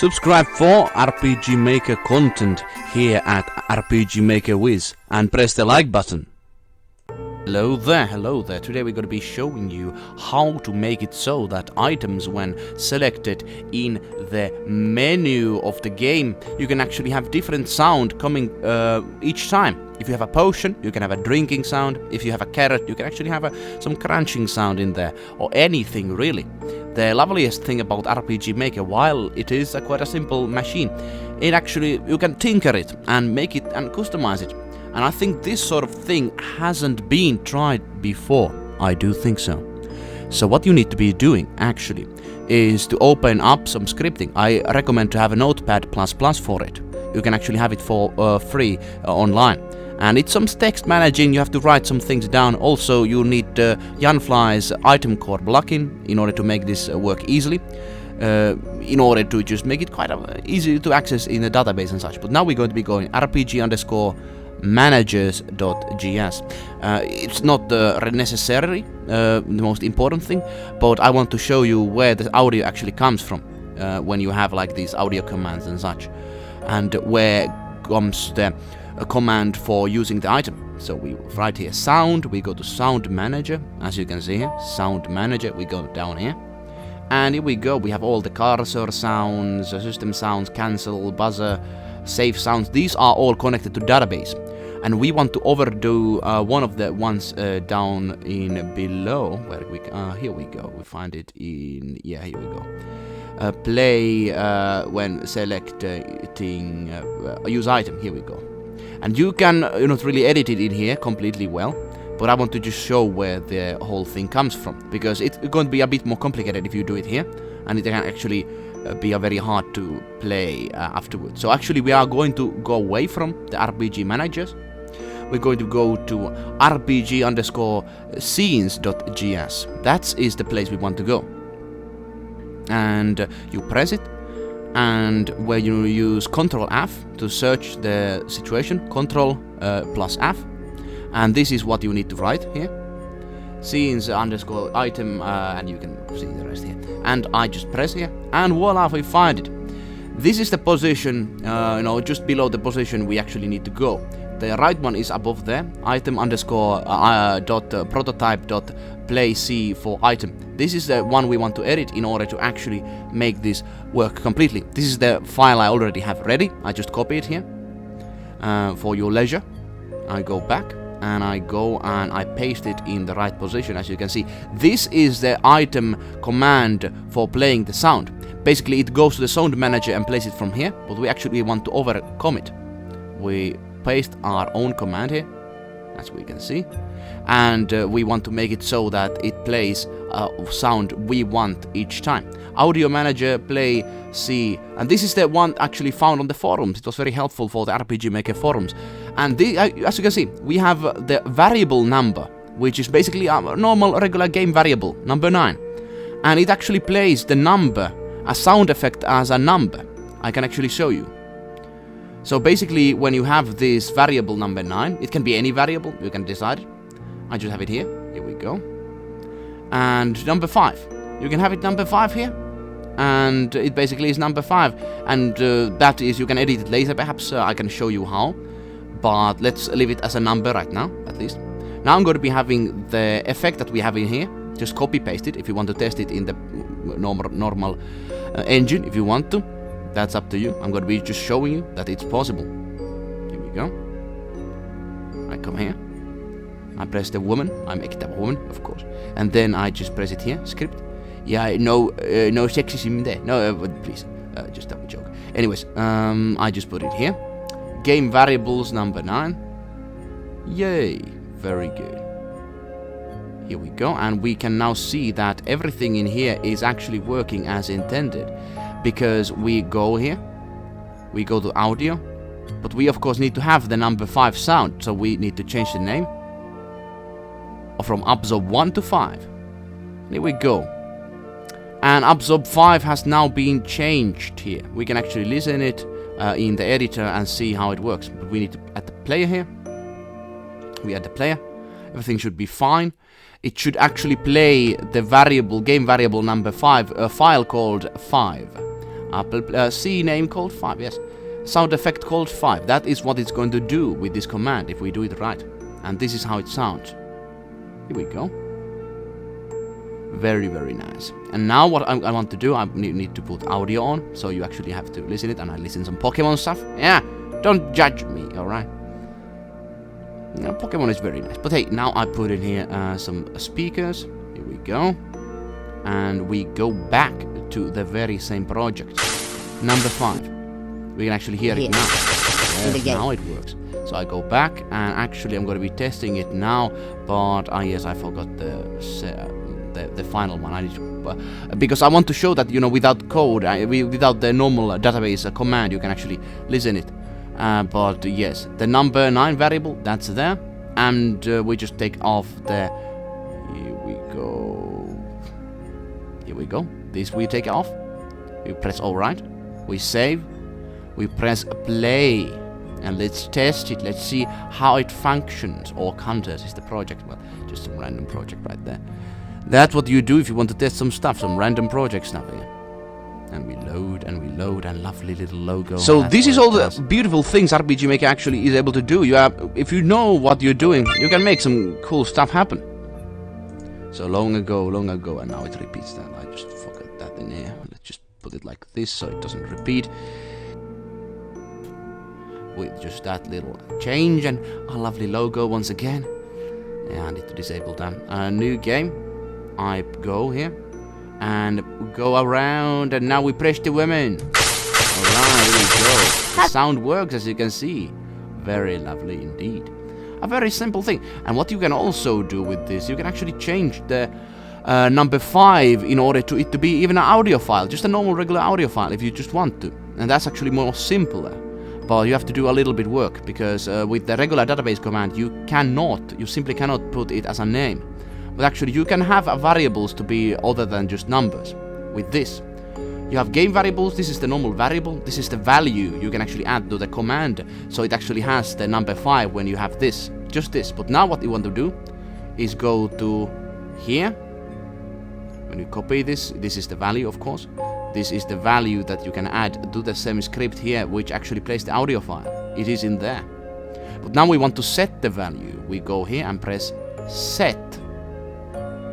Subscribe for RPG Maker content here at RPG Maker Wiz and press the like button. Hello there. Today we're going to be showing you how to make it so that items, when selected in the menu of the game, you can actually have different sound coming each time. If you have a potion, you can have a drinking sound. If you have a carrot, you can actually have some crunching sound in there, or anything really. The loveliest thing about RPG Maker, while it is quite a simple machine, it actually, you can tinker it and make it and customize it. And I think this sort of thing hasn't been tried before. I do think so. So what you need to be doing actually is to open up some scripting. I recommend to have a Notepad++ for it. You can actually have it for free online. And it's some text managing, you have to write some things down. Also, you need Janfly's item core plugin in order to make this work easily. In order to just make it quite easy to access in the database and such. But now we're going to be going rpg_managers.js. It's not necessarily the most important thing, but I want to show you where the audio actually comes from when you have like these audio commands and such, and where comes the command for using the item. So we write here sound, we go to sound manager, as you can see here, sound manager, we go down here. And here we go, we have all the cursor sounds, system sounds, cancel, buzzer, save sounds. These are all connected to database. And we want to overdo one of the ones down in below. Where we here we go, we find it in, yeah, here we go. Play when selecting use item, here we go. And you can not really edit it in here completely well. But I want to just show where the whole thing comes from, because it's going to be a bit more complicated if you do it here, and it can actually be very hard to play afterwards. So actually we are going to go away from the RPG managers. We're going to go to rpg_scenes.js. That is the place we want to go. And you press it, and where you use Ctrl F to search the situation, Ctrl plus F. And this is what you need to write here. Scenes_item, and you can see the rest here. And I just press here, and voila, we find it. This is the position, just below the position we actually need to go. The right one is above there, item_prototype.playC for item. This is the one we want to edit in order to actually make this work completely. This is the file I already have ready. I just copy it here for your leisure. I go back. And I go and I paste it in the right position, as you can see. This is the item command for playing the sound. Basically, it goes to the sound manager and plays it from here, but we actually want to overcome it. We paste our own command here, as we can see, and we want to make it so that it plays sound we want each time. Audio manager, play, C, and this is the one actually found on the forums. It was very helpful for the RPG Maker forums. And as you can see, we have the variable number, which is basically a normal regular game variable, number 9. And it actually plays the number, a sound effect as a number. I can actually show you. So basically, when you have this variable number 9, it can be any variable, you can decide. I just have it here. Here we go. And number 5. You can have it number 5 here. And it basically is number 5. And that is, you can edit it later, perhaps I can show you how. But let's leave it as a number right now, at least. Now I'm going to be having the effect that we have in here. Just copy paste it if you want to test it in the normal engine, if you want to. That's up to you. I'm going to be just showing you that it's possible. Here we go. I come here. I press the woman. I make it a woman, of course. And then I just press it here, script. Yeah, no sexism there. No, please. Just a joke. Anyways, I just put it here. Game variables number 9. Yay. Very good. Here we go. And we can now see that everything in here is actually working as intended. Because we go here. We go to audio. But we of course need to have the number 5 sound. So we need to change the name. From Absorb 1 to 5. Here we go. And Absorb 5 has now been changed here. We can actually listen it in the editor and see how it works. But we need to add the player here. We add the player. Everything should be fine. It should actually play the variable, game variable number 5, a file called 5. Apple C name called 5, yes. Sound effect called 5. That is what it's going to do with this command if we do it right. And this is how it sounds. Here we go. Very, very nice. And now what I want to do, I need to put audio on, so you actually have to listen it, and I listen some Pokemon stuff. Yeah, don't judge me, alright? No, Pokemon is very nice. But hey, now I put in here some speakers. Here we go. And we go back to the very same project. Number 5. We can actually hear it now. Yes, now it works. So I go back, and actually I'm going to be testing it now, but yes, I forgot the final one. I need to, because I want to show that, you know, without code, without the normal database command, you can actually listen it. But yes, the number 9 variable, that's there, and we just take off the. Here we go. Here we go. This we take off. We press all right. We save. We press play, and let's test it. Let's see how it functions. Or counters is the project. Well, just some random project right there. That's what you do if you want to test some stuff, some random project stuff here. And we load, and lovely little logo. So this is all the beautiful things RPG Maker actually is able to do. You have, if you know what you're doing, you can make some cool stuff happen. So long ago, and now it repeats that. I just forgot that in here. Let's just put it like this so it doesn't repeat. With just that little change and a lovely logo once again. Yeah, I need to disable that. New game. I go here and go around, and now we press the women. Alright, here we go. The sound works, as you can see. Very lovely indeed. A very simple thing. And what you can also do with this, you can actually change the number 5 in order to it to be even an audio file, just a normal regular audio file if you just want to. And that's actually more simpler. But you have to do a little bit work, because with the regular database command you simply cannot put it as a name. But actually you can have variables to be other than just numbers. With this, you have game variables. This is the normal variable. This is the value you can actually add to the command, so it actually has the number 5 when you have this, just this. But now what you want to do is go to here. When you copy this, this is the value, of course. This is the value that you can add to the same script here, which actually plays the audio file. It is in there. But now we want to set the value. We go here and press set,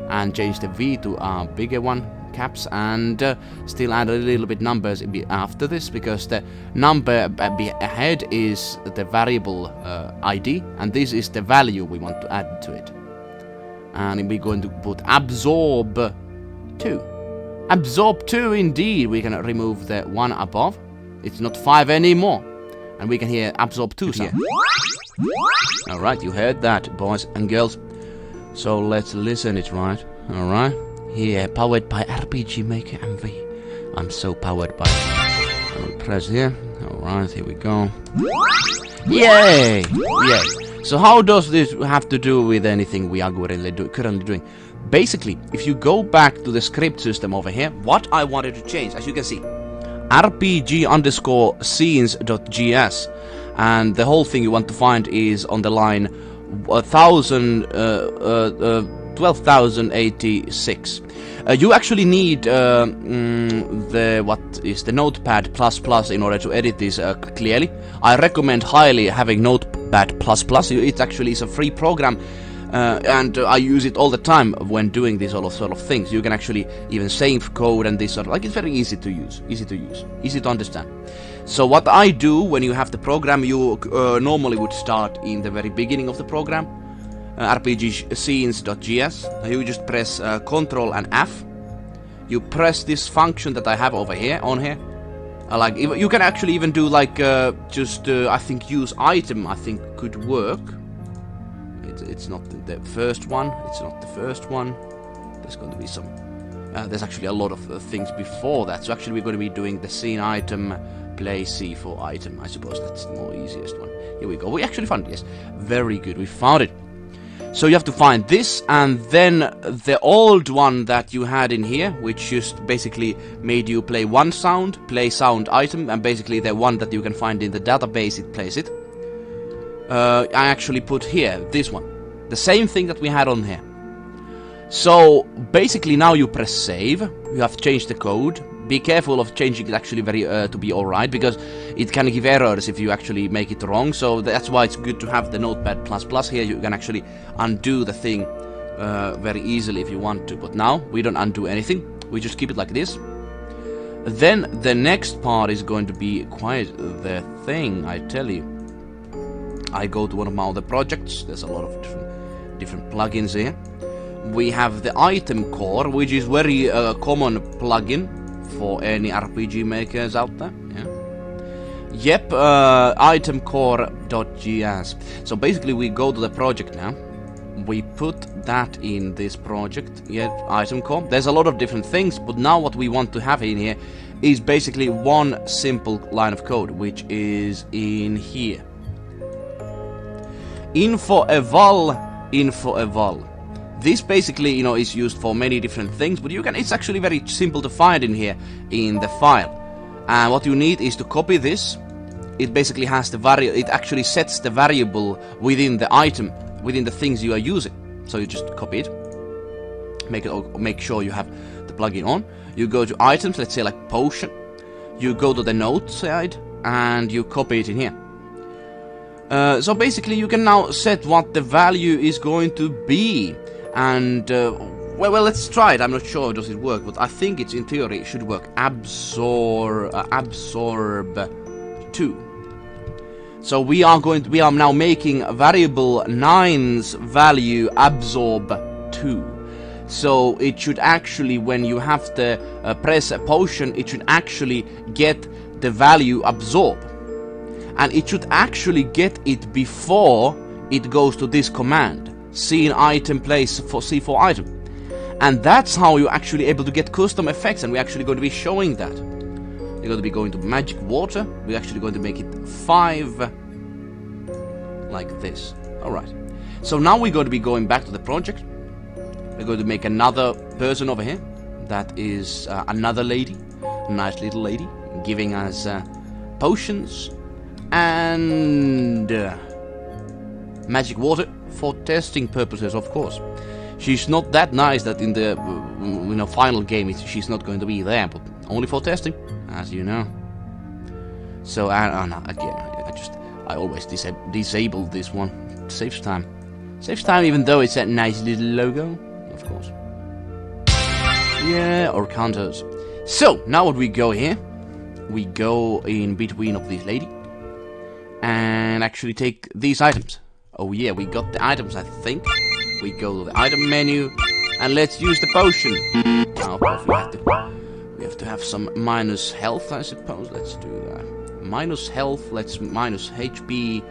and change the V to a bigger one, caps, and still add a little bit numbers after this, because the number ahead is the variable ID, and this is the value we want to add to it. And we're going to put absorb 2. Absorb 2 indeed. We can remove the one above. It's not 5 anymore. And we can hear absorb 2 sound. Alright, you heard that, boys and girls. So let's listen it, right? Alright. Here, powered by RPG Maker MV. I'm so powered by it. I will press here. Alright, here we go. Yay! Yay! So how does this have to do with anything we are currently doing? Basically, if you go back to the script system over here, what I wanted to change, as you can see, rpg_scenes.js, and the whole thing you want to find is on the line 12,086. You actually need the Notepad++ in order to edit this clearly. I recommend highly having Notepad++. It actually is a free program. And I use it all the time when doing these sort of things. You can actually even save code and this sort of, like, it's very easy to use, easy to understand. So what I do when you have the program, you normally would start in the very beginning of the program, rpg_scenes.js. You just press Ctrl and F. You press this function that I have over here, on here. Like, you can actually even do like I think use item. I think could work. It's not the first one. It's not the first one. There's going to be some. There's actually a lot of things before that. So actually, we're going to be doing the scene item, play C4 item. I suppose that's the more easiest one. Here we go. We actually found it. Yes, very good. We found it. So you have to find this, and then the old one that you had in here, which just basically made you play one sound, play sound item, and basically the one that you can find in the database, it plays it. I actually put here, this one. The same thing that we had on here. So basically now you press save. You have to change the code. be careful of changing it actually very to be alright, because it can give errors if you actually make it wrong. So that's why it's good to have the Notepad++ here. You can actually undo the thing very easily if you want to. But now we don't undo anything. We just keep it like this. Then the next part is going to be quite the thing, I tell you. I go to one of my other projects. There's a lot of different plugins here. We have the item core, which is very common plugin for any RPG makers out there. Yeah. Yep, item core.js. So basically we go to the project now. We put that in this project. Yep, item core. There's a lot of different things, but now what we want to have in here is basically one simple line of code, which is in here. Info eval. This basically, you know, is used for many different things, but it's actually very simple to find in here in the file. And what you need is to copy this. It basically has the it actually sets the variable within the item, within the things you are using. So you just copy it. Make sure you have the plugin on. You go to items, let's say like potion. You go to the note side and you copy it in here. So basically you can now set what the value is going to be. And, well, let's try it. I'm not sure does it work, but I think it's in theory it should work. Absorb 2. So we are now making variable 9's value absorb 2. So it should actually, when you have to press a potion, it should actually get the value absorb. And it should actually get it before it goes to this command. See in item place for C4 item. And that's how you're actually able to get custom effects, and we're actually going to be showing that. We're going to be going to magic water. We're actually going to make it 5 like this. Alright. So now we're going to be going back to the project. We're going to make another person over here. That is another lady. Nice little lady. Giving us potions. And magic water for testing purposes, of course. She's not that nice that in the final game she's not going to be there, but only for testing, as you know. So again, I always disable this one. Saves time. Saves time, even though it's that nice little logo, of course. Yeah, or counters. So now what we go here, we go in between of this lady. And actually take these items. Oh yeah, we got the items, I think. We go to the item menu and let's use the potion. Now, of course, we have to have some minus health, I suppose. Let's do that. Minus health. Let's minus HP,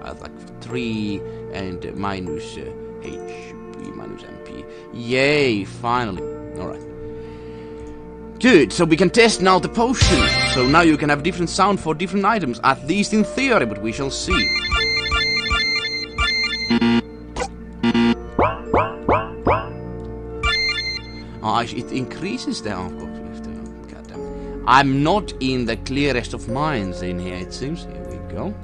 like 3, and minus HP, minus MP. Yay! Finally. All right. Good, so we can test now the potion. So now you can have different sound for different items, at least in theory, but we shall see. Oh, it increases down, of course. Goddamn. I'm not in the clearest of minds in here, it seems. Here we go.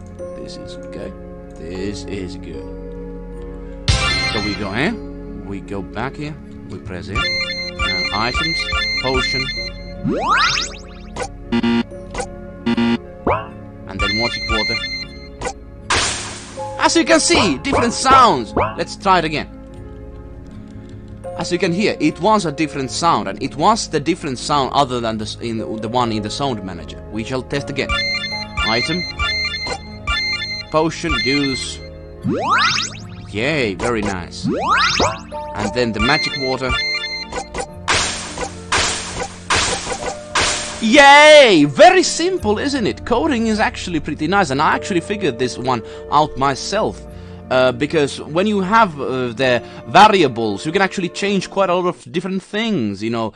This is good. This is good. So we go here. We go back here. We press here. Items. Potion. And then magic water. As you can see, different sounds. Let's try it again. As you can hear, it was a different sound, and it was the different sound other than the one in the sound manager. We shall test again. Item. Potion. Use. Yay, very nice. And then the magic water. Yay! Very simple, isn't it? Coding is actually pretty nice, and I actually figured this one out myself. Because when you have the variables, you can actually change quite a lot of different things. You know,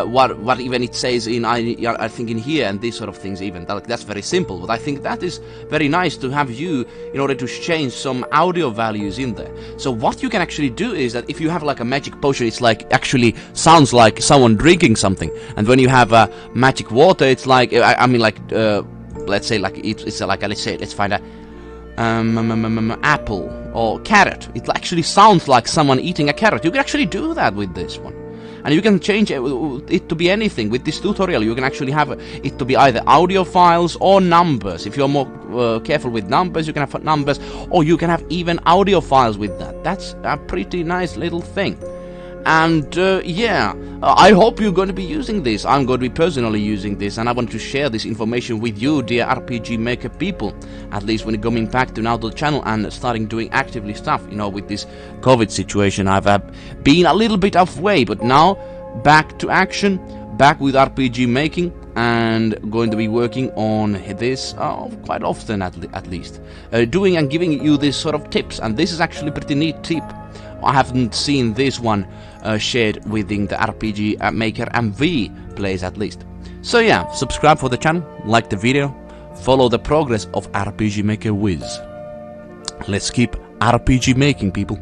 what even it says in I think in here and these sort of things. Even that's very simple. But I think that is very nice to have you in order to change some audio values in there. So what you can actually do is that if you have like a magic potion, it's like actually sounds like someone drinking something. And when you have magic water, it's like let's say like it's like let's find a apple or carrot. It actually sounds like someone eating a carrot. You can actually do that with this one. and you can change it to be anything. With this tutorial you can actually have it to be either audio files or numbers. If you're more careful with numbers, you can have numbers, or you can have even audio files with that. That's a pretty nice little thing. And yeah, I hope you're going to be using this. I'm going to be personally using this, and I want to share this information with you, dear RPG Maker people. At least when coming back to now the channel and starting doing actively stuff, you know, with this COVID situation, I've been a little bit off way, but now back to action, back with RPG making, and going to be working on this quite often at least, doing and giving you this sort of tips. And this is actually a pretty neat tip. I haven't seen this one shared within the RPG Maker MV plays at least. So yeah, subscribe for the channel, like the video, follow the progress of RPG Maker Wiz. Let's keep RPG making, people.